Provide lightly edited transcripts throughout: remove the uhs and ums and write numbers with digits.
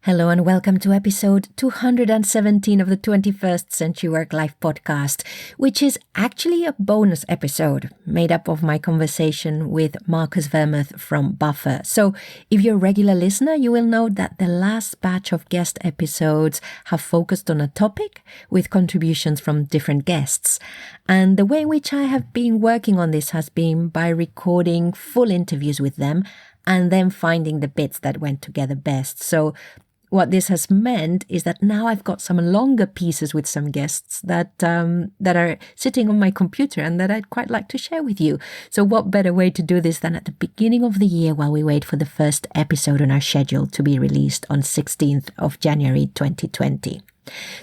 Hello and welcome to episode 217 of the 21st Century Work Life podcast, which is actually a bonus episode made up of my conversation with Marcus Wermuth from Buffer. So if you're a regular listener, you will know that the last batch of guest episodes have focused on a topic with contributions from different guests. And the way in which I have been working on this has been by recording full interviews with them and then finding the bits that went together best. So what this has meant is that now I've got some longer pieces with some guests that are sitting on my computer and that I'd quite like to share with you. So what better way to do this than at the beginning of the year while we wait for the first episode on our schedule to be released on 16th of January 2020.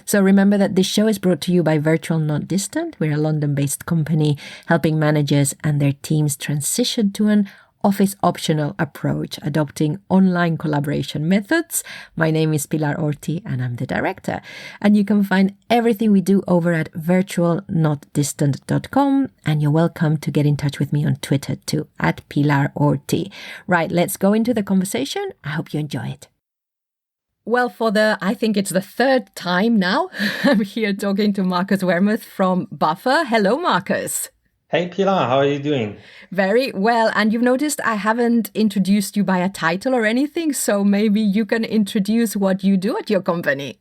So remember that this show is brought to you by Virtual Not Distant. We're a London-based company helping managers and their teams transition to an office-optional approach, adopting online collaboration methods. My name is Pilar Orti and I'm the director. And you can find everything we do over at virtualnotdistant.com. And you're welcome to get in touch with me on Twitter too, at Pilar Orti. Right, let's go into the conversation. I hope you enjoy it. Well, I think it's the third time now, I'm here talking to Marcus Wermuth from Buffer. Hello, Marcus. Hey Pilar, how are you doing? Very well. And you've noticed I haven't introduced you by a title or anything, so maybe you can introduce what you do at your company.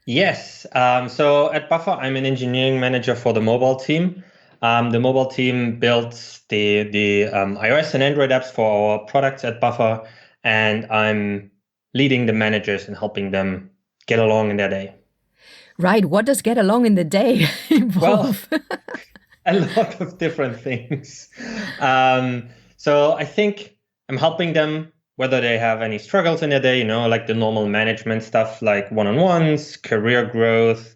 Yes. So at Buffer, I'm an engineering manager for the mobile team. The mobile team builds the iOS and Android apps for our products at Buffer, and I'm leading the managers and helping them get along in their day. Right. What does get along in the day involve? Well, a lot of different things. So I think I'm helping them, whether they have any struggles in their day, like the normal management stuff, like one-on-ones, career growth,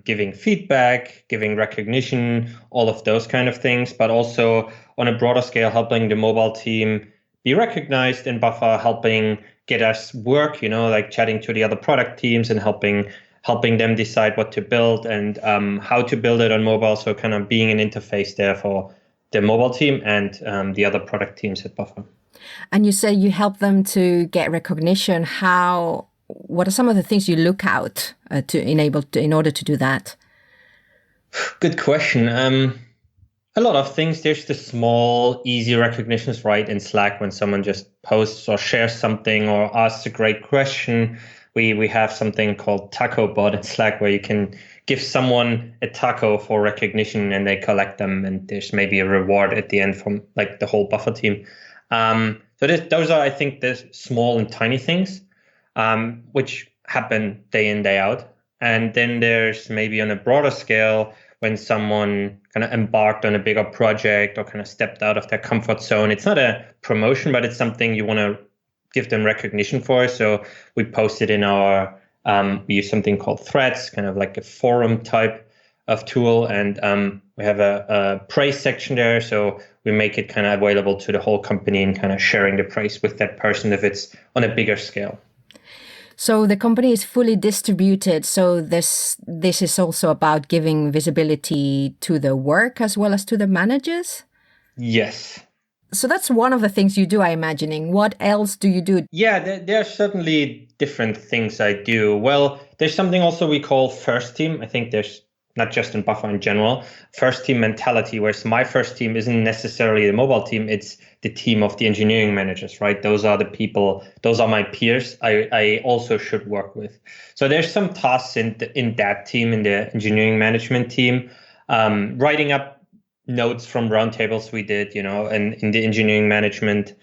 giving feedback, giving recognition, all of those kind of things, but also on a broader scale, helping the mobile team be recognized in Buffer, helping get us work, like chatting to the other product teams and helping them decide what to build and how to build it on mobile. So kind of being an interface there for the mobile team and the other product teams at Buffer. And you say you help them to get recognition. What are some of the things you look out in order to do that? Good question. A lot of things. There's the small, easy recognitions, right? In Slack, when someone just posts or shares something or asks a great question. We have something called Taco Bot in Slack where you can give someone a taco for recognition and they collect them, and there's maybe a reward at the end from like the whole Buffer team. So those are, I think, the small and tiny things which happen day in, day out. And then there's maybe on a broader scale when someone kind of embarked on a bigger project or kind of stepped out of their comfort zone. It's not a promotion, but it's something you want to give them recognition for. So we posted in our, we use something called Threads, kind of like a forum type of tool. And we have a praise section there. So we make it kind of available to the whole company and kind of sharing the praise with that person if it's on a bigger scale. So the company is fully distributed. So this is also about giving visibility to the work as well as to the managers? Yes. So that's one of the things you do, I'm imagining. What else do you do? Yeah, there are certainly different things I do. Well, there's something also we call first team. I think there's not just in Buffer in general, first team mentality, whereas my first team isn't necessarily the mobile team. It's the team of the engineering managers, right? Those are the people, those are my peers I also should work with. So there's some tasks in that team, in the engineering management team, writing up notes from roundtables we did, and in the engineering management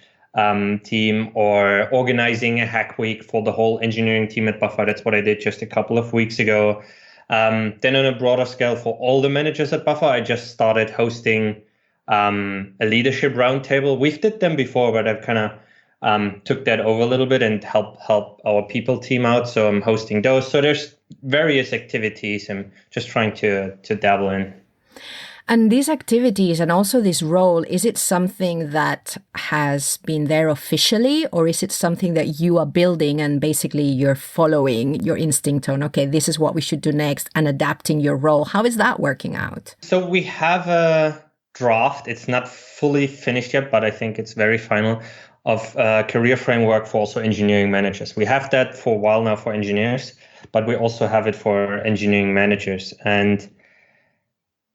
team, or organizing a hack week for the whole engineering team at Buffer. That's what I did just a couple of weeks ago. Then on a broader scale for all the managers at Buffer, I just started hosting a leadership roundtable. We've did them before, but I've kind of took that over a little bit and help our people team out. So I'm hosting those. So there's various activities I'm just trying to dabble in. And these activities and also this role, is it something that has been there officially, or is it something that you are building and basically you're following your instinct on, okay, this is what we should do next, and adapting your role? How is that working out? So we have a draft. It's not fully finished yet, but I think it's very final of career framework for also engineering managers. We have that for a while now for engineers, but we also have it for engineering managers. And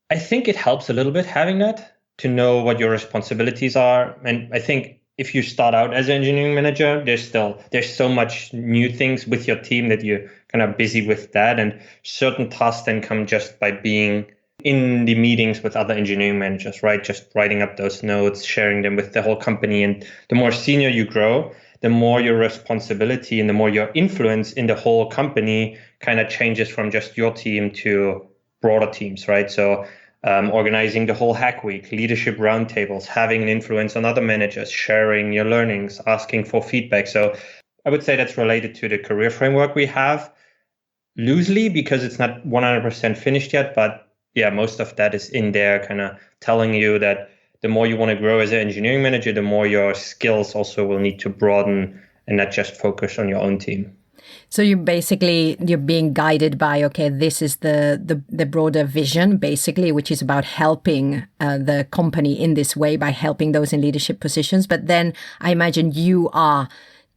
I think it helps a little bit having that to know what your responsibilities are. And I think if you start out as an engineering manager, there's so much new things with your team that you're kind of busy with that. And certain tasks then come just by being in the meetings with other engineering managers, right? Just writing up those notes, sharing them with the whole company. And the more senior you grow, the more your responsibility and the more your influence in the whole company kind of changes from just your team to broader teams, right? So organizing the whole hack week, leadership roundtables, having an influence on other managers, sharing your learnings, asking for feedback. So I would say that's related to the career framework we have loosely because it's not 100% finished yet, but yeah, most of that is in there kind of telling you that the more you want to grow as an engineering manager, the more your skills also will need to broaden and not just focus on your own team. So you're being guided by, okay, this is the broader vision, basically, which is about helping the company in this way by helping those in leadership positions. But then I imagine you are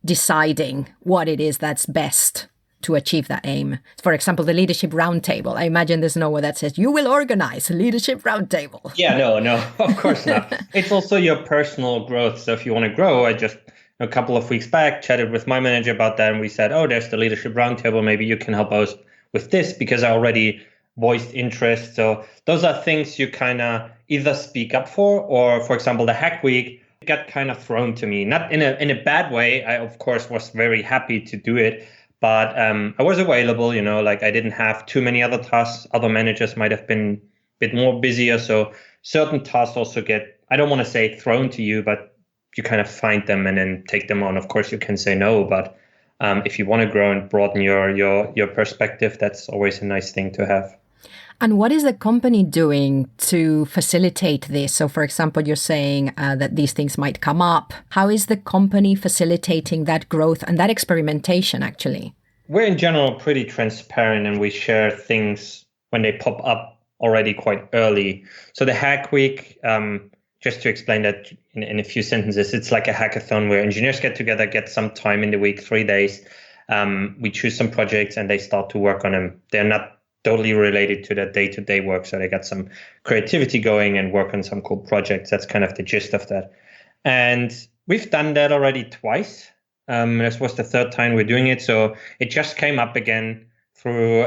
deciding what it is that's best to achieve that aim. For example, the leadership roundtable. I imagine there's nowhere that says you will organize a leadership roundtable. Yeah, no, of course not. It's also your personal growth. So if you want to grow, I just a couple of weeks back chatted with my manager about that, and we said, oh, there's the leadership roundtable. Maybe you can help us with this because I already voiced interest. So those are things you kind of either speak up for example, the hack week got kind of thrown to me, not in a bad way. I, of course, was very happy to do it. But I was available, like I didn't have too many other tasks. Other managers might have been a bit more busier. So certain tasks also get, I don't want to say thrown to you, but you kind of find them and then take them on. Of course, you can say no, but if you want to grow and broaden your perspective, that's always a nice thing to have. And what is the company doing to facilitate this? So, for example, you're saying that these things might come up. How is the company facilitating that growth and that experimentation, actually? We're in general pretty transparent and we share things when they pop up already quite early. So the hack week, just to explain that in a few sentences, it's like a hackathon where engineers get together, get some time in the week, 3 days. We choose some projects and they start to work on them. They're not totally related to their day-to-day work. So they got some creativity going and work on some cool projects. That's kind of the gist of that. And we've done that already twice. This was the third time we're doing it. So it just came up again through,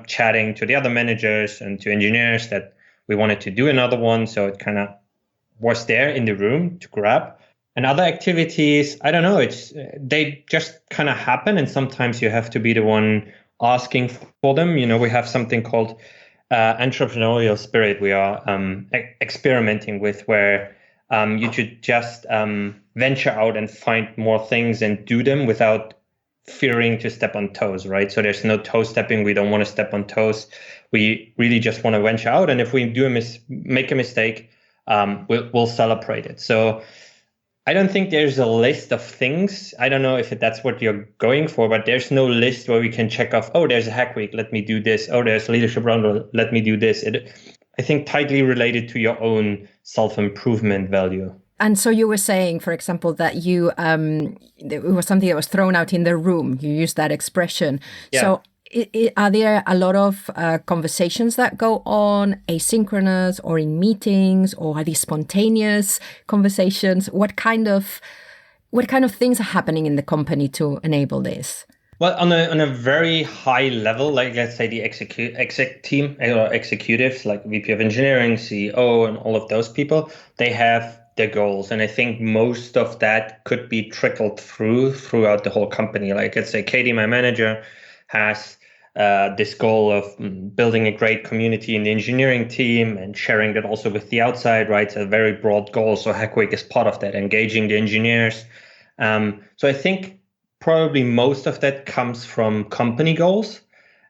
chatting to the other managers and to engineers that we wanted to do another one. So it kind of was there in the room to grab. And other activities, I don't know, they just kind of happen. And sometimes you have to be the one asking for them. We have something called entrepreneurial spirit we are experimenting with, where you should just venture out and find more things and do them without fearing to step on toes, right? So there's no toe stepping. We don't want to step on toes. We really just want to venture out. And if we make a mistake, we'll celebrate it. So I don't think there's a list of things. I don't know if that's what you're going for, but there's no list where we can check off, oh, there's a hack week, let me do this. Oh, there's a leadership round, let me do this. I think tightly related to your own self-improvement value. And so you were saying, for example, that it was something that was thrown out in the room. You used that expression. Yeah. So are there a lot of conversations that go on asynchronous or in meetings, or are these spontaneous conversations? What kind of things are happening in the company to enable this? Well, on a very high level, like let's say the exec team or executives, like VP of Engineering, CEO, and all of those people, they have their goals. And I think most of that could be trickled throughout the whole company. Like let's say Katie, my manager, has this goal of building a great community in the engineering team and sharing that also with the outside, right? It's a very broad goal. So Hack Week is part of that, engaging the engineers. So I think probably most of that comes from company goals,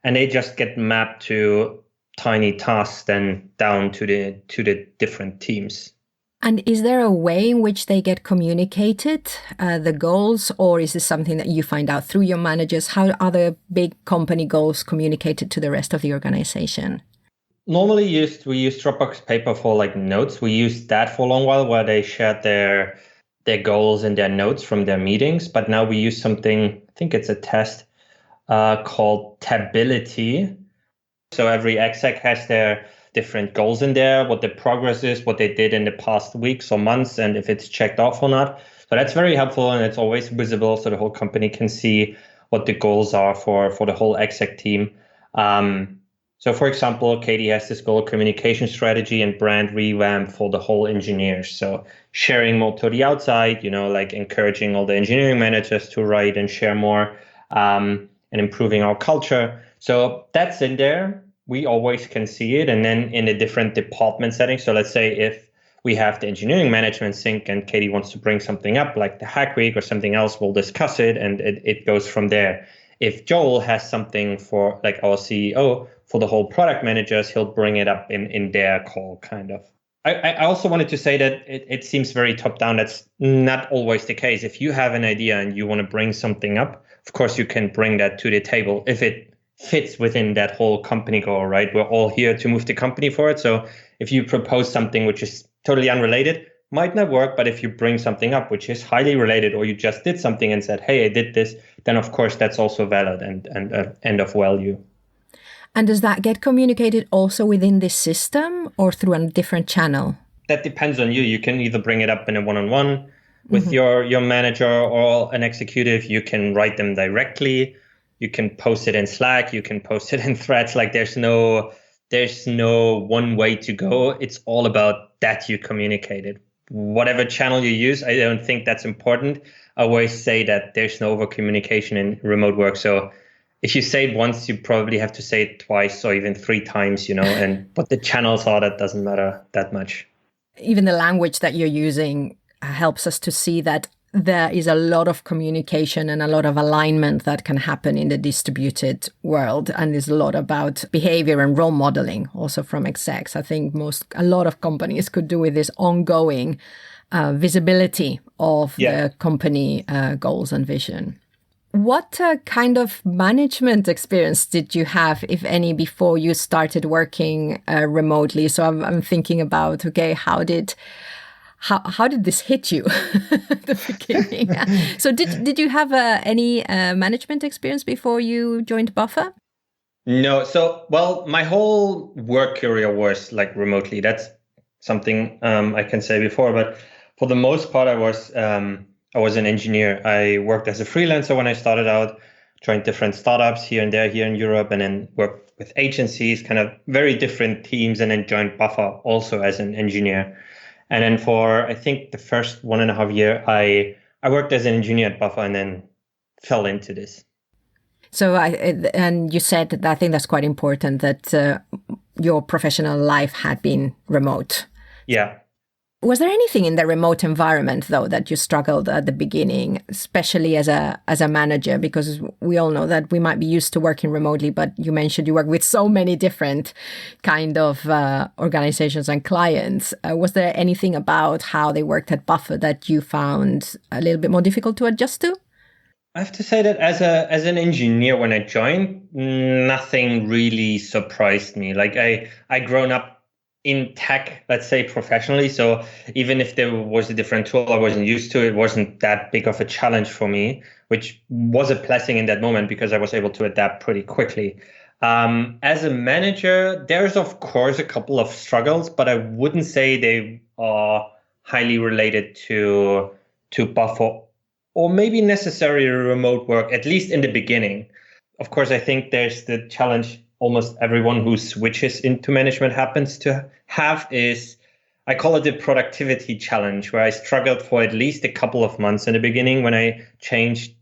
and they just get mapped to tiny tasks then down to the different teams. And is there a way in which they get communicated, the goals, or is this something that you find out through your managers? How are the big company goals communicated to the rest of the organization? Normally we use Dropbox paper for like notes. We used that for a long while, where they shared their their goals and their notes from their meetings. But now we use something, I think it's a test called Tability. So every exec has their different goals in there, what the progress is, what they did in the past weeks or months, and if it's checked off or not. So that's very helpful, and it's always visible so the whole company can see what the goals are for the whole exec team. So for example, Katie has this goal, communication strategy and brand revamp for the whole engineers. So sharing more to the outside, like encouraging all the engineering managers to write and share more, and improving our culture. So that's in there. We always can see it. And then in a different department setting. So let's say if we have the engineering management sync and Katie wants to bring something up like the hack week or something else, we'll discuss it and it goes from there. If Joel has something for like our CEO for the whole product managers, he'll bring it up in their call kind of. I also wanted to say that it seems very top down. That's not always the case. If you have an idea and you want to bring something up, of course, you can bring that to the table if it fits within that whole company goal, right? We're all here to move the company forward. So if you propose something which is totally unrelated, might not work. But if you bring something up which is highly related, or you just did something and said, hey, I did this, then of course that's also valid and end of value. And does that get communicated also within this system or through a different channel? That depends on you. You can either bring it up in a one-on-one with your manager or an executive. You can write them directly. You can post it in Slack. You can post it in threads. Like there's no one way to go. It's all about that you communicate it. Whatever channel you use, I don't think that's important. I always say that there's no over communication in remote work. So if you say it once, you probably have to say it twice or even 3 times, and what the channels are, that doesn't matter that much. Even the language that you're using helps us to see that there is a lot of communication and a lot of alignment that can happen in the distributed world. And there's a lot about behavior and role modeling also from execs. I think a lot of companies could do with this ongoing visibility of the company goals and vision. What kind of management experience did you have, if any, before you started working remotely? So I'm thinking about, okay, how did this hit you at the beginning? So did you have any management experience before you joined Buffer? No. So, well, my whole work career was like remotely. That's something I can say before. But for the most part, I was an engineer. I worked as a freelancer when I started out, joined different startups here and there here in Europe, and then worked with agencies, kind of very different teams, and then joined Buffer also as an engineer. And then for, I think, the first 1.5 year, I worked as an engineer at Buffer and then fell into this. So and you said that I think that's quite important that your professional life had been remote. Yeah. Was there anything in the remote environment, though, that you struggled at the beginning, especially as a manager? Because we all know that we might be used to working remotely, but you mentioned you work with so many different kind of organizations and clients. Was there anything about how they worked at Buffer that you found a little bit more difficult to adjust to? I have to say that as an engineer, when I joined, nothing really surprised me. Like I grown up in tech, let's say professionally. So even if there was a different tool I wasn't used to, it wasn't that big of a challenge for me, which was a blessing in that moment because I was able to adapt pretty quickly. As a manager, there's of course a couple of struggles, but I wouldn't say they are highly related to Buffer or maybe necessarily remote work, at least in the beginning. Of course, I think there's the challenge almost everyone who switches into management happens to have is, I call it the productivity challenge, where I struggled for at least a couple of months in the beginning when I changed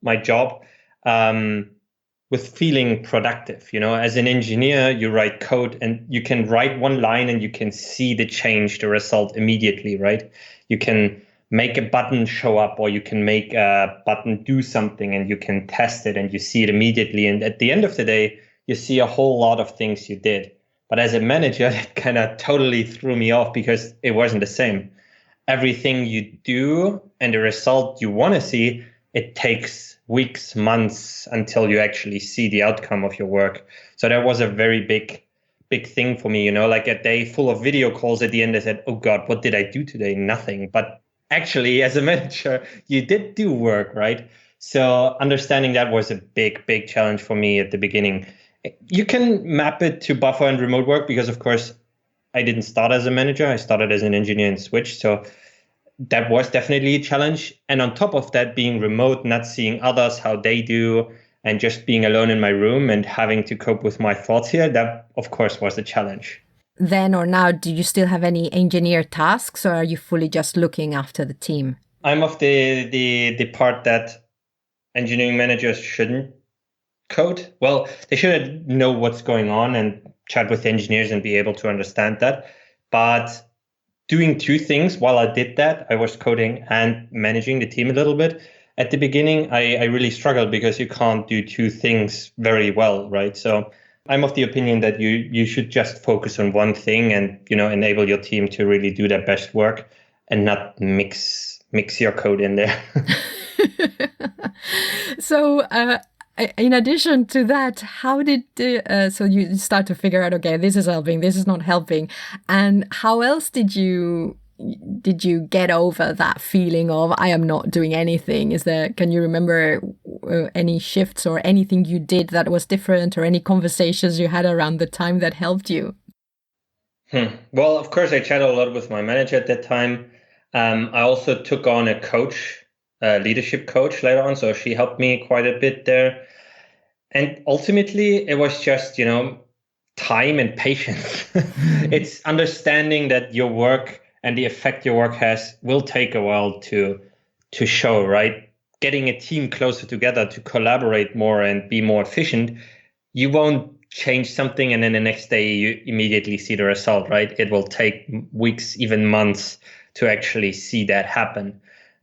my job with feeling productive. As an engineer, you write code and you can write one line and you can see the change, the result immediately, right? You can make a button show up, or you can make a button do something and you can test it and you see it immediately. And at the end of the day, you see a whole lot of things you did. But as a manager, it kind of totally threw me off because it wasn't the same. Everything you do and the result you want to see, it takes weeks, months until you actually see the outcome of your work. So that was a very big thing for me, like a day full of video calls. At the end, I said, oh God, what did I do today? Nothing. But actually, as a manager, you did do work, right? So understanding that was a big challenge for me at the beginning. You can map it to buffer and remote work because, of course, I didn't start as a manager. I started as an engineer and switched. So that was definitely a challenge. And on top of that, being remote, not seeing others, how they do, and just being alone in my room and having to cope with my thoughts here, that, of course, was a challenge. Then or now, do you still have any engineer tasks, or are you fully just looking after the team? I'm of the part that engineering managers shouldn't code. Well, they should know what's going on and chat with engineers and be able to understand that. But doing two things while I did that, I was coding and managing the team a little bit. At the beginning, I really struggled because you can't do two things very well, right? So I'm of the opinion that you should just focus on one thing and, enable your team to really do their best work and not mix your code in there. So, in addition to that, how did so you start to figure out, okay, this is helping, this is not helping, and how else did you get over that feeling of I am not doing anything? Can you remember any shifts or anything you did that was different, or any conversations you had around the time that helped you? Well, of course, I chatted a lot with my manager at that time. I also took on a leadership coach later on, so she helped me quite a bit there. And ultimately, it was just, time and patience. It's understanding that your work and the effect your work has will take a while to show, right? Getting a team closer together to collaborate more and be more efficient. You won't change something and then the next day you immediately see the result, right? It will take weeks, even months to actually see that happen.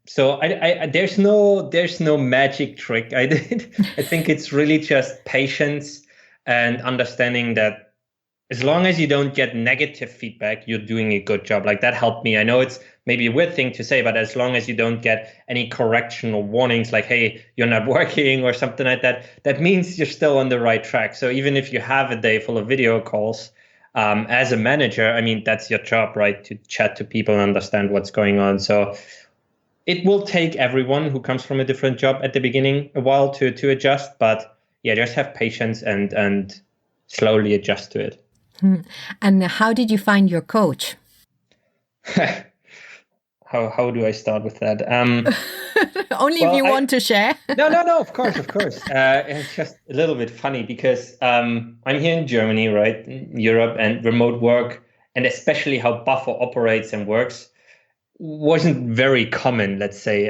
So I there's no magic trick I did. I think it's really just patience and understanding that as long as you don't get negative feedback, you're doing a good job. Like that helped me. I know it's maybe a weird thing to say, but as long as you don't get any correctional warnings like, hey, you're not working or something like that, that means you're still on the right track. So even if you have a day full of video calls, as a manager, I mean, that's your job, right? To chat to people and understand what's going on. So it will take everyone who comes from a different job at the beginning a while to adjust. But yeah, just have patience and slowly adjust to it. And how did you find your coach? How do I start with that? Only if you want to share. No, of course. It's just a little bit funny because I'm here in Germany, right, in Europe, and remote work, and especially how Buffer operates and works, wasn't very common, let's say,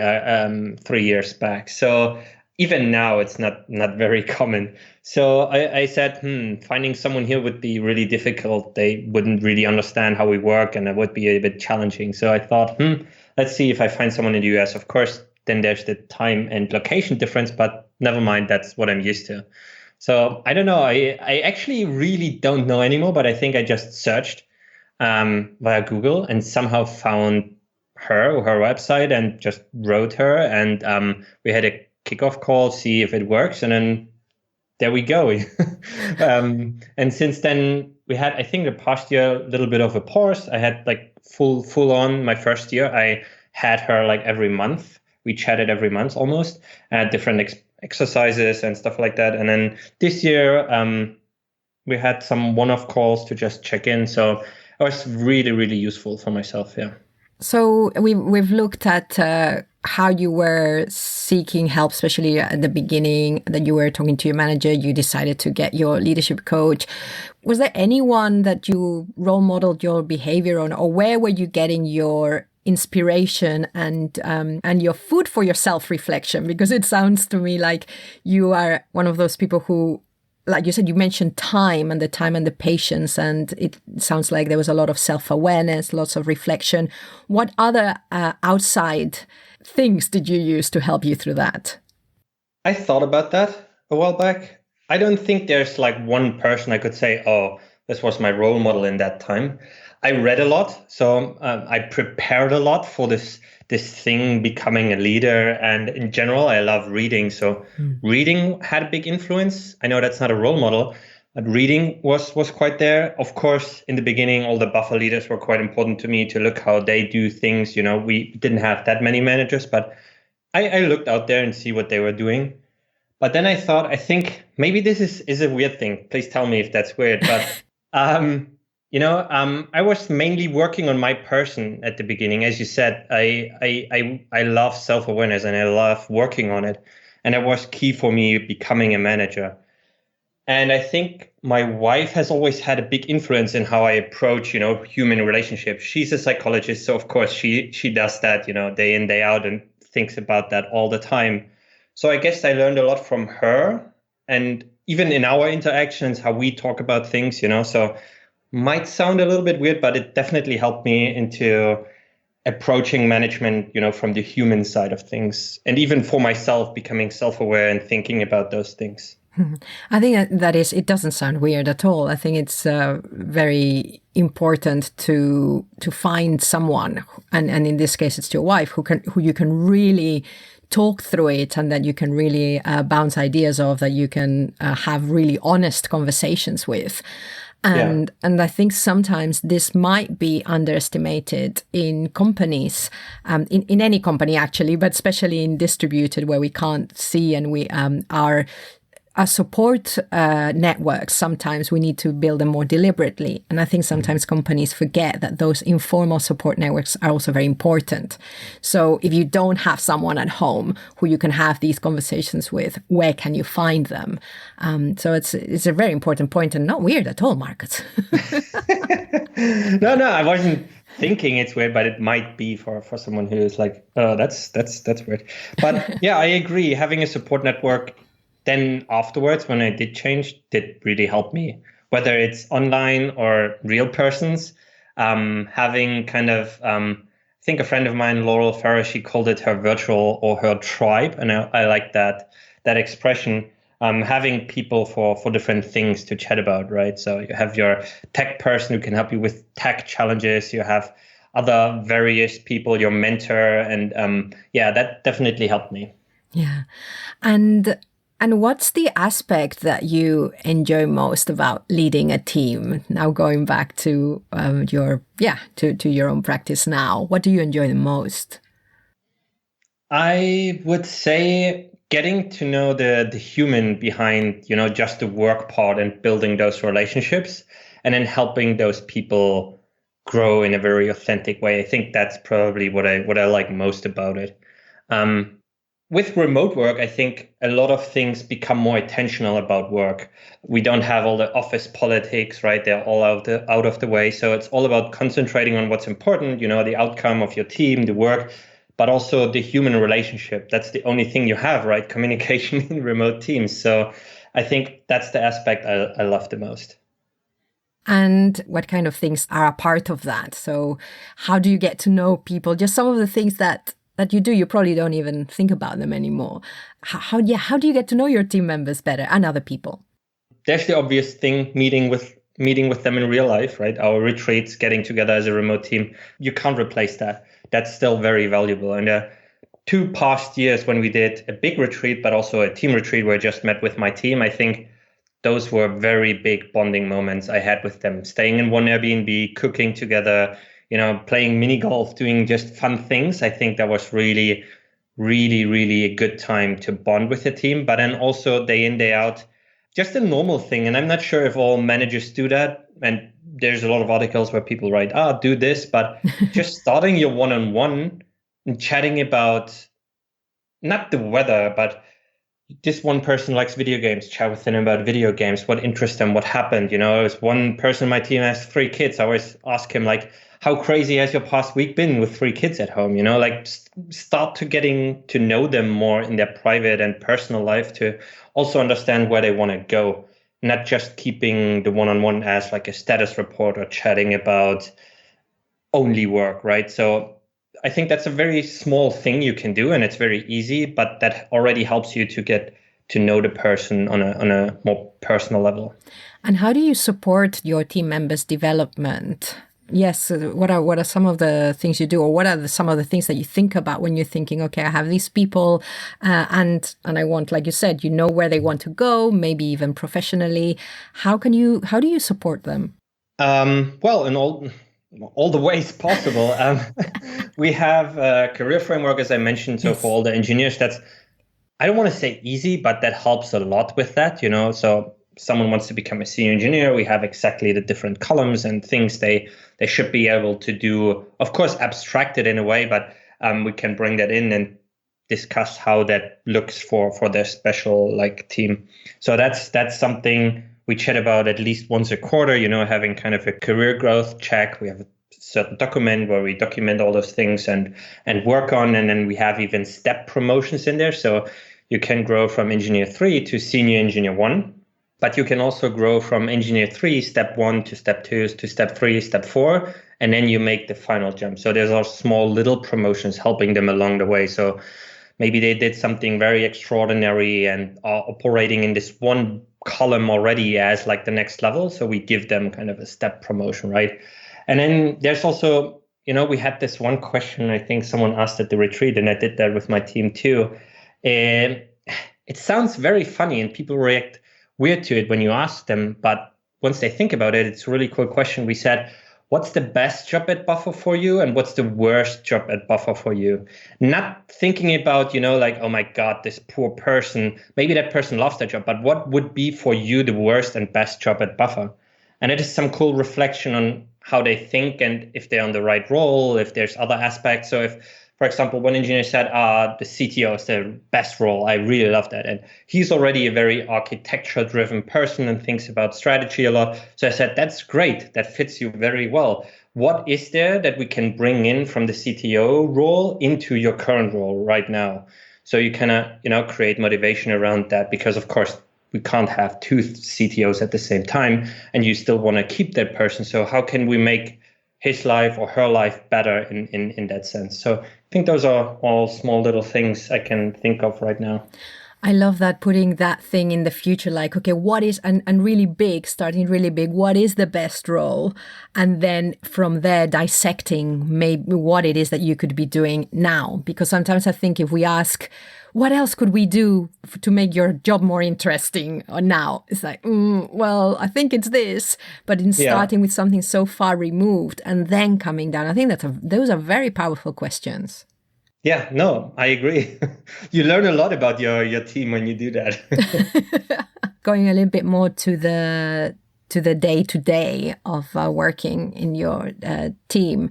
3 years back. So even now, it's not very common. So I said, finding someone here would be really difficult. They wouldn't really understand how we work, and it would be a bit challenging. So I thought, let's see if I find someone in the US. Of course, then there's the time and location difference, but never mind, that's what I'm used to. So I don't know. I actually really don't know anymore, but I think I just searched via Google and somehow found her website and just wrote her. And we had a kickoff call, see if it works. And then there we go. And since then we had, I think the past year, a little bit of a pause. I had like full on my first year. I had her like every month. We chatted every month almost, different exercises and stuff like that. And then this year we had some one-off calls to just check in. So it was really, really useful for myself. Yeah. So we've looked at how you were seeking help, especially at the beginning, that you were talking to your manager, you decided to get your leadership coach. Was there anyone that you role modeled your behavior on, or where were you getting your inspiration and your food for your self-reflection? Because it sounds to me like you are one of those people who, like you said, you mentioned time and the patience, and it sounds like there was a lot of self-awareness, lots of reflection. What other outside things did you use to help you through that? I thought about that a while back. I don't think there's like one person I could say, oh, this was my role model in that time. I read a lot, so I prepared a lot for this thing, becoming a leader. And in general, I love reading. So reading had a big influence. I know that's not a role model, But reading was quite there. Of course, in the beginning, all the buffer leaders were quite important to me to look how they do things. We didn't have that many managers, but I looked out there and see what they were doing. But then I thought, I think maybe this is a weird thing. Please tell me if that's weird. But I was mainly working on my person at the beginning. As you said, I love self-awareness and I love working on it. And it was key for me becoming a manager. And I think my wife has always had a big influence in how I approach, human relationships. She's a psychologist, so of course she does that, day in, day out, and thinks about that all the time. So I guess I learned a lot from her, and even in our interactions, how we talk about things, so might sound a little bit weird, but it definitely helped me into approaching management, from the human side of things. And even for myself, becoming self-aware and thinking about those things. I think it doesn't sound weird at all. I think it's very important to find someone, and in this case, it's your wife, who you can really talk through it, and that you can really bounce ideas off, that you can have really honest conversations with. And I think sometimes this might be underestimated in companies, in any company actually, but especially in distributed, where we can't see, and we are support networks. Sometimes we need to build them more deliberately. And I think sometimes companies forget that those informal support networks are also very important. So if you don't have someone at home who you can have these conversations with, where can you find them? So it's a very important point, and not weird at all, Marcus. No, I wasn't thinking it's weird, but it might be for someone who is like, oh, that's weird. But yeah, I agree. Having a support network then afterwards, when I did change, did really help me, whether it's online or real persons. Having kind of, I think a friend of mine, Laurel Farrer, she called it her virtual or her tribe. And I like that expression. Having people for different things to chat about, right? So you have your tech person who can help you with tech challenges. You have other various people, your mentor. And that definitely helped me. Yeah. And what's the aspect that you enjoy most about leading a team? Now going back to your own practice now, what do you enjoy the most? I would say getting to know the human behind, just the work part and building those relationships, and then helping those people grow in a very authentic way. I think that's probably what I like most about it. With remote work, I think a lot of things become more intentional about work. We don't have all the office politics, right? They're all out of the way. So it's all about concentrating on what's important, the outcome of your team, the work, but also the human relationship. That's the only thing you have, right? Communication in remote teams. So I think that's the aspect I love the most. And what kind of things are a part of that? So how do you get to know people? Just some of the things that you do, you probably don't even think about them anymore. How do you get to know your team members better and other people? There's the obvious thing, meeting with them in real life, right? Our retreats, getting together as a remote team, you can't replace that. That's still very valuable. And 2 past years when we did a big retreat, but also a team retreat where I just met with my team, I think those were very big bonding moments I had with them. Staying in one Airbnb, cooking together, playing mini golf, doing just fun things. I think that was really, really, really a good time to bond with the team. But then also day in, day out, just a normal thing. And I'm not sure if all managers do that. And there's a lot of articles where people write, do this. But just starting your one-on-one and chatting about not the weather, but this one person likes video games, chat with them about video games, what interests them, what happened. There's one person in my team has 3 kids. I always ask him, like, how crazy has your past week been with 3 kids at home? Start to getting to know them more in their private and personal life, to also understand where they want to go, not just keeping the one-on-one as like a status report or chatting about only work, right? So I think that's a very small thing you can do, and it's very easy, but that already helps you to get to know the person on a more personal level. And how do you support your team members' development? Yes. What are some of the things you do, or what are some of the things that you think about when you're thinking, okay, I have these people, and I want, like you said, you know where they want to go, maybe even professionally. How do you support them? Well, in all the ways possible. We have a career framework, as I mentioned. So Yes. for all the engineers, that's, I don't want to say easy, but that helps a lot with that, So someone wants to become a senior engineer, we have exactly the different columns and things they should be able to do. Of course, abstracted in a way, but we can bring that in and discuss how that looks for their special team. So that's something we chat about at least once a quarter, having kind of a career growth check. We have a certain document where we document all those things and work on, and then we have even step promotions in there. So you can grow from engineer 3 to senior engineer 1, but you can also grow from engineer 3, step 1 to step 2 to step 3, step 4, and then you make the final jump. So there's all small little promotions helping them along the way. So maybe they did something very extraordinary and are operating in this one column already as like the next level. So we give them kind of a step promotion, right? And then there's also, we had this one question I think someone asked at the retreat, and I did that with my team too. And it sounds very funny and people react weird to it when you ask them. But once they think about it, it's a really cool question. We said, what's the best job at Buffer for you? And what's the worst job at Buffer for you? Not thinking about, oh my God, this poor person, maybe that person loves their job, but what would be for you the worst and best job at Buffer? And it is some cool reflection on how they think and if they're on the right role, if there's other aspects. So if, for example, one engineer said, the CTO is the best role. I really love that. And he's already a very architecture-driven person and thinks about strategy a lot. So I said, that's great. That fits you very well. What is there that we can bring in from the CTO role into your current role right now? So you kind of, create motivation around that, because of course, we can't have two CTOs at the same time, and you still want to keep that person. So how can we make his life or her life better in that sense? So I think those are all small little things I can think of right now. I love that, putting that thing in the future, like, okay, what is, and really big, starting really big, what is the best role? And then from there, dissecting maybe what it is that you could be doing now. Because sometimes I think if we ask, what else could we do to make your job more interesting or now? It's like, well, I think it's this. But in starting with something so far removed and then coming down, I think those are very powerful questions. Yeah, no, I agree. You learn a lot about your team when you do that. Going a little bit more to the day-to-day of working in your team,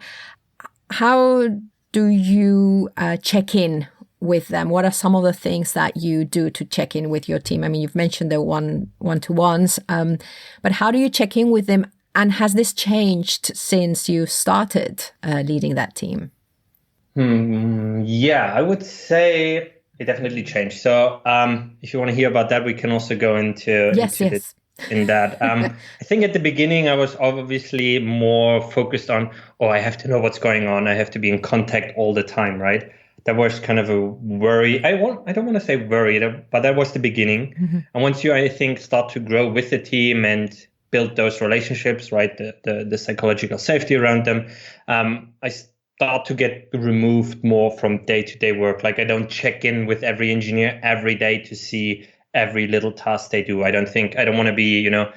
how do you check in with them? What are some of the things that you do to check in with your team? I mean, you've mentioned the one-to-ones, but how do you check in with them? And has this changed since you started leading that team? Yeah, I would say it definitely changed. So if you want to hear about that, we can also go into that. I think at the beginning, I was obviously more focused on, I have to know what's going on. I have to be in contact all the time, right? That was kind of a worry. I don't want to say worry, but that was the beginning. Mm-hmm. And once you, I think, start to grow with the team and build those relationships, right, the psychological safety around them, I start to get removed more from day-to-day work. Like I don't check in with every engineer every day to see every little task they do. I don't want to be, a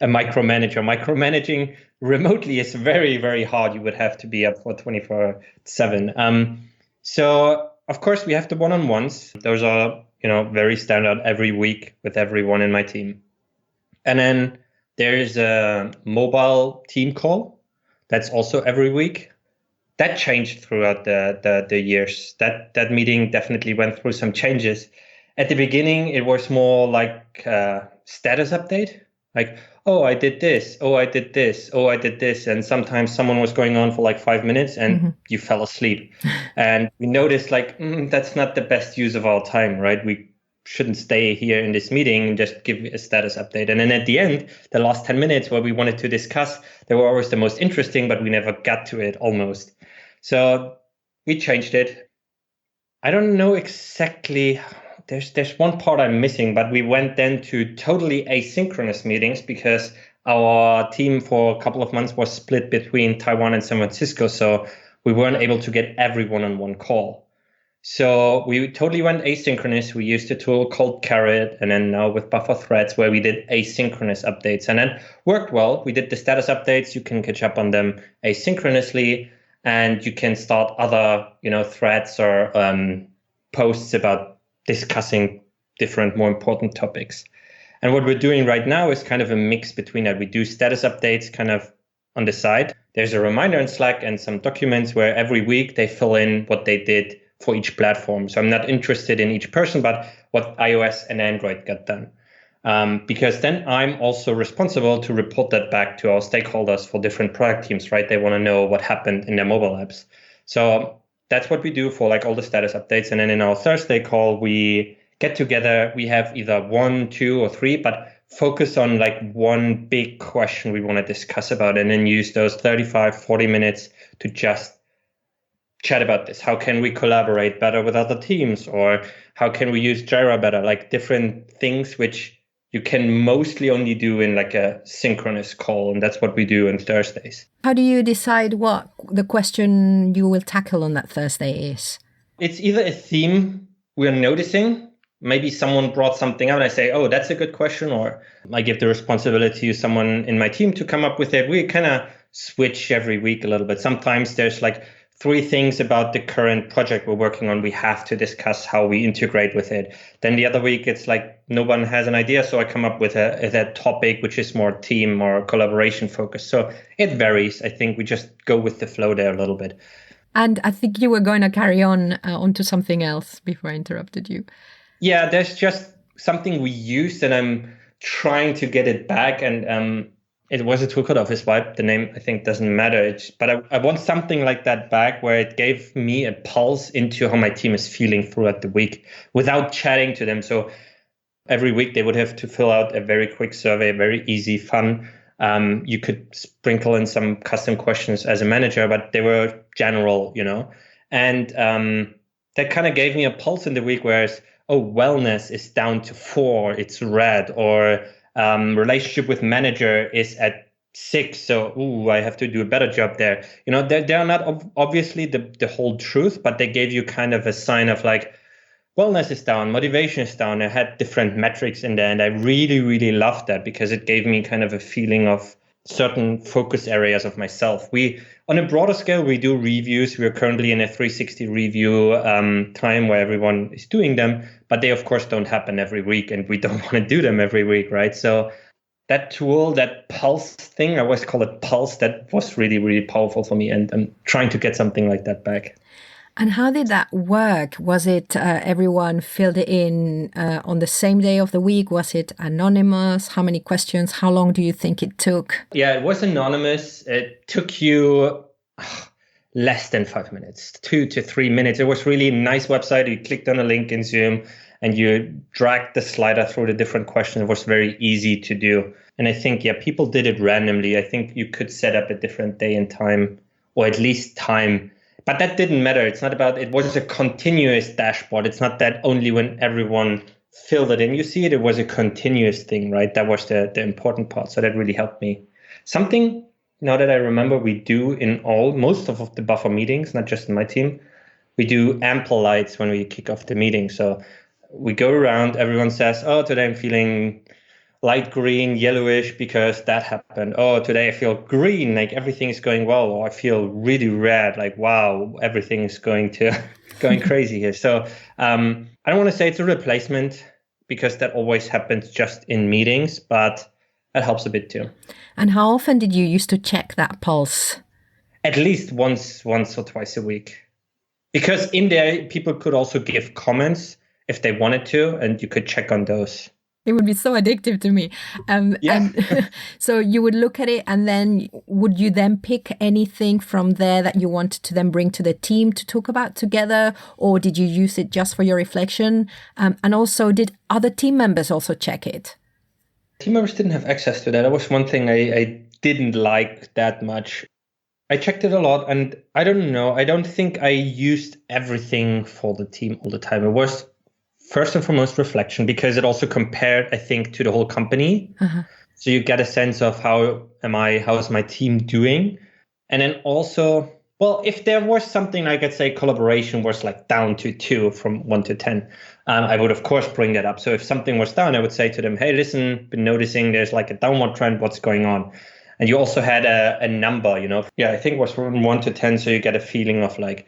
micromanager. Micromanaging remotely is very, very hard. You would have to be up for 24/7. So of course we have the one-on-ones. Those are, very standard every week with everyone in my team. And then there's a mobile team call. That's also every week. That changed throughout the years. That meeting definitely went through some changes. At the beginning, it was more like a status update. Like, I did this. I did this. I did this. And sometimes someone was going on for like 5 minutes and you fell asleep. And we noticed that's not the best use of our time, right? We shouldn't stay here in this meeting and just give a status update. And then at the end, the last 10 minutes where we wanted to discuss, they were always the most interesting, but we never got to it almost. So we changed it. I don't know exactly. There's one part I'm missing, but we went then to totally asynchronous meetings because our team for a couple of months was split between Taiwan and San Francisco, so we weren't able to get everyone on one call. So we totally went asynchronous. We used a tool called Carrot, and then now with Buffer Threads, where we did asynchronous updates, and then worked well. We did the status updates. You can catch up on them asynchronously, and you can start other, threads or posts about discussing different, more important topics. And what we're doing right now is kind of a mix between that. We do status updates kind of on the side. There's a reminder in Slack and some documents where every week they fill in what they did for each platform. So I'm not interested in each person, but what iOS and Android got done. Because then I'm also responsible to report that back to our stakeholders for different product teams, right? They want to know what happened in their mobile apps. So that's what we do for like all the status updates. And then in our Thursday call, we get together. We have either 1, 2, or 3, but focus on like one big question we want to discuss about, and then use those 35, 40 minutes to just chat about this. How can we collaborate better with other teams? Or how can we use Jira better? Like different things which you can mostly only do in like a synchronous call. And that's what we do on Thursdays. How do you decide what the question you will tackle on that Thursday is? It's either a theme we're noticing. Maybe someone brought something up and I say, oh, that's a good question. Or I give the responsibility to someone in my team to come up with it. We kind of switch every week a little bit. Sometimes there's like 3 things about the current project we're working on. We have to discuss how we integrate with it. Then the other week, it's like no one has an idea. So I come up with a topic which is more team or collaboration focused. So it varies. I think we just go with the flow there a little bit. And I think you were going to carry onto something else before I interrupted you. Yeah, there's just something we used and I'm trying to get it back. And it was a tool called Office Vibe. The name, I think, doesn't matter. But I want something like that back where it gave me a pulse into how my team is feeling throughout the week without chatting to them. So every week they would have to fill out a very quick survey, very easy, fun. You could sprinkle in some custom questions as a manager, but they were general, And that kind of gave me a pulse in the week, whereas, wellness is down to 4, it's red, or relationship with manager is at 6. So, I have to do a better job there. They're not obviously the whole truth, but they gave you kind of a sign of like, wellness is down, motivation is down. I had different metrics in there. And I really, really loved that because it gave me kind of a feeling of certain focus areas of myself. On a broader scale, we do reviews. We are currently in a 360 review time where everyone is doing them, but they of course don't happen every week and we don't want to do them every week, right? So that tool, that Pulse thing, I always call it Pulse, that was really, really powerful for me, and I'm trying to get something like that back. And how did that work? Was it everyone filled it in on the same day of the week? Was it anonymous? How many questions? How long do you think it took? Yeah, it was anonymous. It took you less than 5 minutes, 2 to 3 minutes. It was really a nice website. You clicked on a link in Zoom and you dragged the slider through the different questions. It was very easy to do. And I think, people did it randomly. I think you could set up a different day and time, or at least time. But that didn't matter. It was a continuous dashboard. It's not that only when everyone filled it in, you see it. It was a continuous thing, right? That was the important part. So that really helped me. Something, now that I remember, we do in most of the Buffer meetings, not just in my team, we do ample lights when we kick off the meeting. So we go around, everyone says, today I'm feeling light green, yellowish because that happened. Today I feel green, like everything is going well. Or I feel really red, like, wow, everything is going crazy here. So I don't want to say it's a replacement because that always happens just in meetings, but that helps a bit too. And how often did you used to check that pulse? At least once or twice a week. Because in there, people could also give comments if they wanted to, and you could check on those. It would be so addictive to me. And so you would look at it, and then would you then pick anything from there that you wanted to then bring to the team to talk about together? Or did you use it just for your reflection? And also, did other team members also check it? Team members didn't have access to that. That was one thing I didn't like that much. I checked it a lot, and I don't know. I don't think I used everything for the team all the time. It was first and foremost reflection, because it also compared, I think, to the whole company. Uh-huh. So you get a sense of how is my team doing? And then also, well, if there was something like, let's say collaboration was like down to 2 from 1 to 10, I would of course bring that up. So if something was down, I would say to them, hey, listen, been noticing there's like a downward trend, what's going on? And you also had a number, yeah, I think it was from 1 to 10. So you get a feeling of like,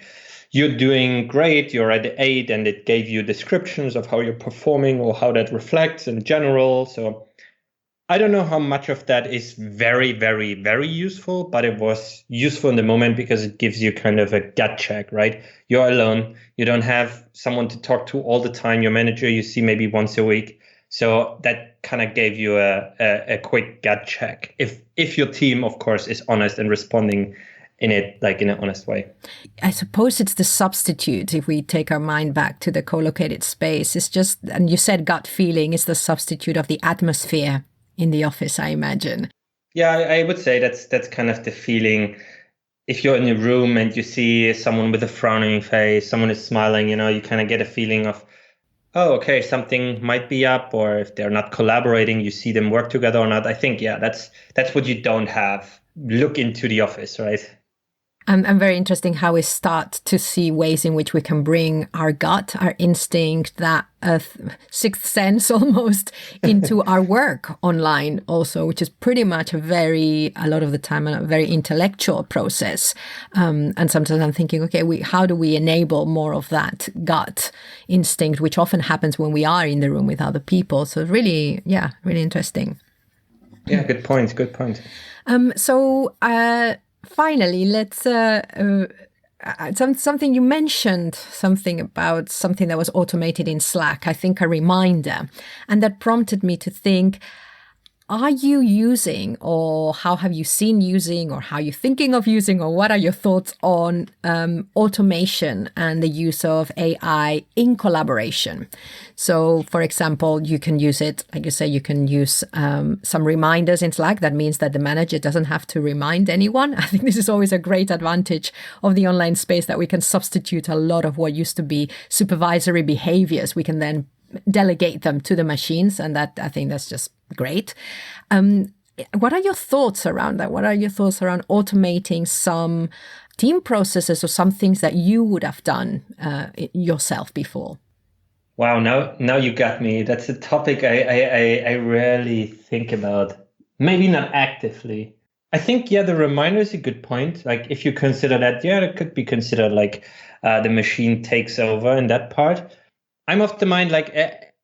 you're doing great, you're at 8, and it gave you descriptions of how you're performing or how that reflects in general. So I don't know how much of that is very, very, very useful, but it was useful in the moment because it gives you kind of a gut check, right? You're alone. You don't have someone to talk to all the time. Your manager, you see maybe once a week. So that kind of gave you a quick gut check. If your team, of course, is honest and responding in it, like in an honest way. I suppose it's the substitute. If we take our mind back to the co-located space, it's just, and you said gut feeling is the substitute of the atmosphere in the office, I imagine. Yeah, I would say that's kind of the feeling. If you're in a room and you see someone with a frowning face, someone is smiling, you kind of get a feeling of, oh, okay, something might be up, or if they're not collaborating, you see them work together or not. I think, yeah, that's what you don't have. Look into the office, right? And very interesting how we start to see ways in which we can bring our gut, our instinct, that sixth sense almost into our work online also, which is pretty much a lot of the time, a very intellectual process. And sometimes I'm thinking, okay, how do we enable more of that gut instinct, which often happens when we are in the room with other people. So really, yeah, really interesting. Yeah, good point. Good point. Finally, let's something you mentioned, something about something that was automated in Slack, I think a reminder, and that prompted me to think, are you using, or how have you seen using, or how are you thinking of using, or what are your thoughts on automation and the use of AI in collaboration? So, for example, you can use it, like you say, you can use some reminders in Slack. That means that the manager doesn't have to remind anyone. I think this is always a great advantage of the online space, that we can substitute a lot of what used to be supervisory behaviors. We can then delegate them to the machines, and that, I think that's just great. What are your thoughts around that? What are your thoughts around automating some team processes or some things that you would have done yourself before? Wow, now you got me. That's a topic I rarely think about. Maybe not actively. I think, yeah, the reminder is a good point. Like if you consider that, yeah, it could be considered like the machine takes over in that part. I'm of the mind, like,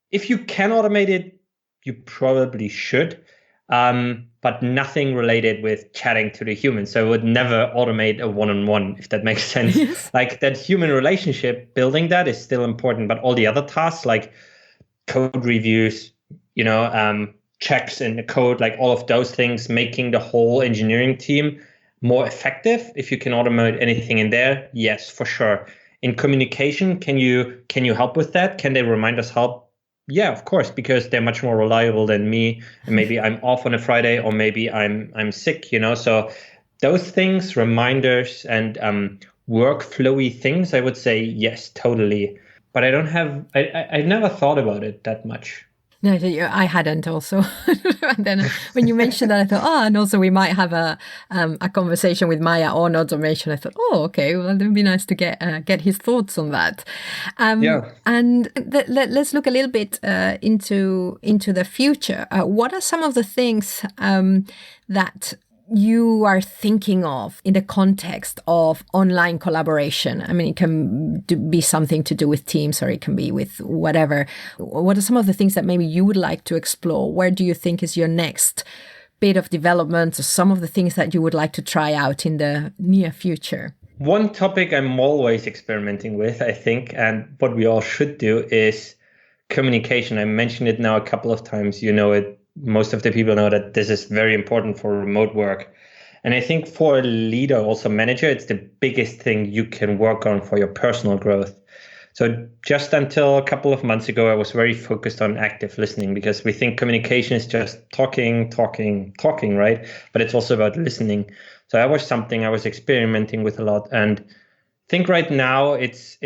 if you can automate it, you probably should, but nothing related with chatting to the human. So I would never automate a one-on-one, if that makes sense. Yes. Like that human relationship, building that is still important, but all the other tasks like code reviews, checks in the code, like all of those things, making the whole engineering team more effective. If you can automate anything in there, yes, for sure. In communication, can you help with that? Can they remind us help? Yeah, of course, because they're much more reliable than me. And maybe I'm off on a Friday, or maybe I'm sick, So those things, reminders and workflowy things, I would say yes, totally. But I never thought about it that much. No, I hadn't also. And then when you mentioned that, I thought, and also we might have a conversation with Maya on automation. I thought, okay, well, it'd be nice to get his thoughts on that. Yeah. And let's look a little bit into the future. What are some of the things that you are thinking of in the context of online collaboration? I mean, it can be something to do with Teams, or it can be with whatever. What are some of the things that maybe you would like to explore? Where do you think is your next bit of development, or some of the things that you would like to try out in the near future? One topic I'm always experimenting with, I think, and what we all should do, is communication. I mentioned it now a couple of times. Most of the people know that this is very important for remote work. And I think for a leader, also manager, it's the biggest thing you can work on for your personal growth. So just until a couple of months ago, I was very focused on active listening, because we think communication is just talking, right? But it's also about listening. So that was something I was experimenting with a lot. And I think right now it's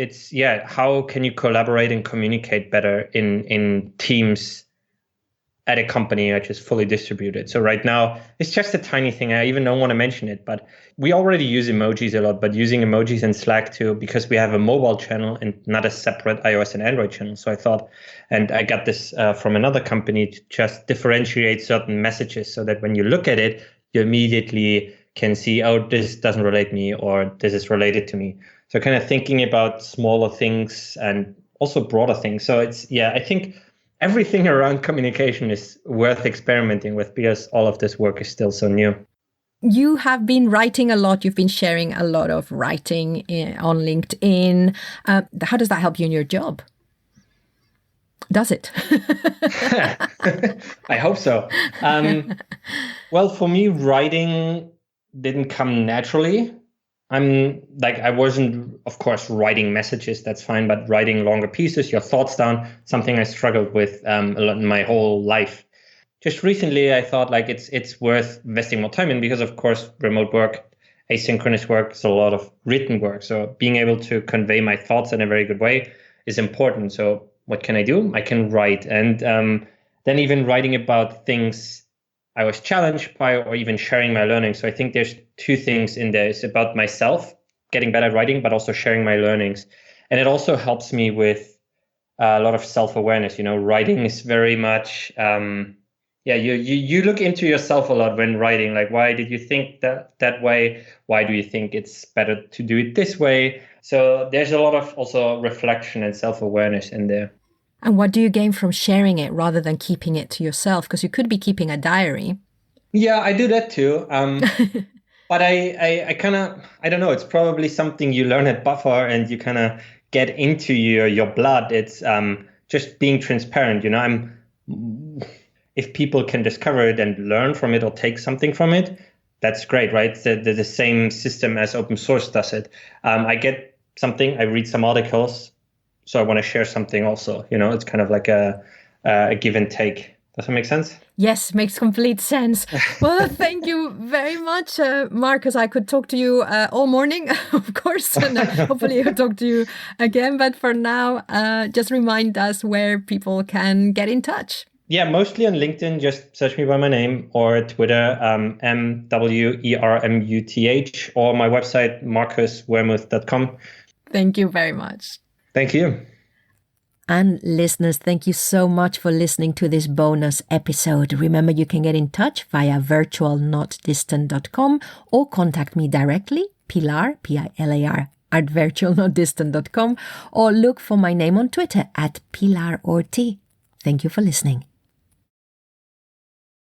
how can you collaborate and communicate better in teams at a company which is fully distributed. So right now, it's just a tiny thing. I even don't want to mention it, but we already use emojis a lot, but using emojis in Slack too, because we have a mobile channel and not a separate iOS and Android channel. So I thought, and I got this from another company, to just differentiate certain messages so that when you look at it, you immediately can see, oh, this doesn't relate me, or this is related to me. So kind of thinking about smaller things and also broader things. So I think everything around communication is worth experimenting with because all of this work is still so new. You have been writing a lot. You've been sharing a lot of writing on LinkedIn. How does that help you in your job? Does it? I hope so. Well, for me, writing didn't come naturally. I wasn't, of course, writing messages, that's fine, but writing longer pieces, your thoughts down, something I struggled with a lot in my whole life. Just recently, I thought it's worth investing more time in because, of course, remote work, asynchronous work is a lot of written work. So being able to convey my thoughts in a very good way is important. So what can I do? I can write. And then even writing about things I was challenged by, or even sharing my learning. So I think there's two things in there. It's about myself getting better at writing, but also sharing my learnings. And it also helps me with a lot of self-awareness. Writing is very much, you look into yourself a lot when writing. Like, why did you think that way? Why do you think it's better to do it this way? So there's a lot of also reflection and self-awareness in there. And what do you gain from sharing it rather than keeping it to yourself? Because you could be keeping a diary. Yeah, I do that too. But I kind of, I don't know, it's probably something you learn at Buffer and you kind of get into your blood. It's just being transparent. If people can discover it and learn from it or take something from it, that's great, right? The same system as open source does it. I get something, I read some articles, so I want to share something also. It's kind of like a give and take. Does that make sense? Yes, makes complete sense. Well, thank you very much, Marcus. I could talk to you all morning, of course, and hopefully I'll talk to you again. But for now, just remind us where people can get in touch. Yeah, mostly on LinkedIn. Just search me by my name, or Twitter, MWERMUTH, or my website, marcuswermuth.com. Thank you very much. Thank you. And listeners, thank you so much for listening to this bonus episode. Remember, you can get in touch via virtualnotdistant.com or contact me directly, Pilar, Pilar, at virtualnotdistant.com, or look for my name on Twitter at Pilar Orti. Thank you for listening.